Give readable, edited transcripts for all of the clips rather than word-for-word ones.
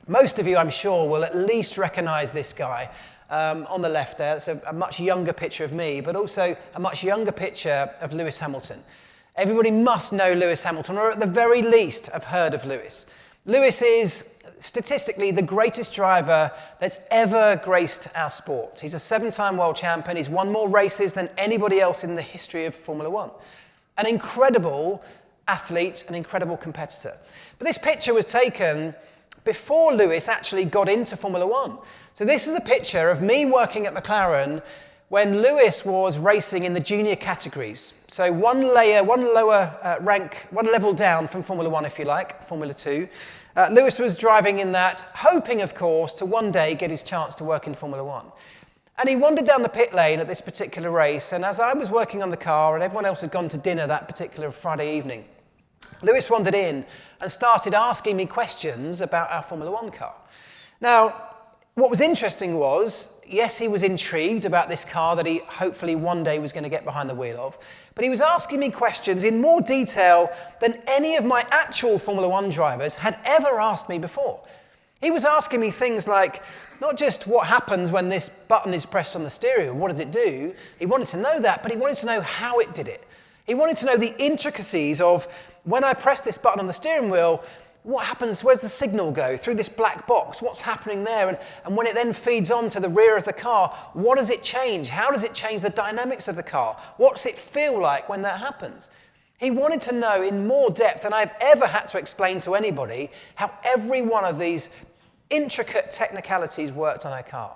Most of you, I'm sure, will at least recognize this guy on the left there. It's a much younger picture of me, but also a much younger picture of Lewis Hamilton. Everybody must know Lewis Hamilton, or at the very least have heard of Lewis. Lewis is statistically the greatest driver that's ever graced our sport. He's a 7-time world champion. He's won more races than anybody else in the history of Formula One. An incredible athlete, an incredible competitor. But this picture was taken before Lewis actually got into Formula One. So this is a picture of me working at McLaren when Lewis was racing in the junior categories. So one lower rank, one level down from Formula One, if you like, Formula 2. Lewis was driving in that, hoping, of course, to one day get his chance to work in Formula One. And he wandered down the pit lane at this particular race, and as I was working on the car and everyone else had gone to dinner that particular Friday evening, Lewis wandered in and started asking me questions about our Formula One car. Now, what was interesting was, yes, he was intrigued about this car that he hopefully one day was going to get behind the wheel of, but he was asking me questions in more detail than any of my actual Formula One drivers had ever asked me before. He was asking me things like, not just what happens when this button is pressed on the steering, what does it do? He wanted to know that, but he wanted to know how it did it. He wanted to know the intricacies of, when I press this button on the steering wheel, what happens, where's the signal go? Through this black box, what's happening there? And when it then feeds on to the rear of the car, what does it change? How does it change the dynamics of the car? What's it feel like when that happens? He wanted to know in more depth than I've ever had to explain to anybody how every one of these intricate technicalities worked on our car.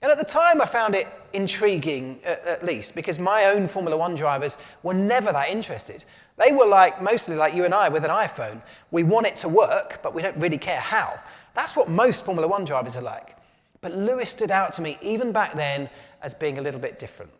And at the time I found it intriguing, at least, because my own Formula One drivers were never that interested. They were mostly like you and I with an iPhone. We want it to work, but we don't really care how. That's what most Formula One drivers are like. But Lewis stood out to me, even back then, as being a little bit different.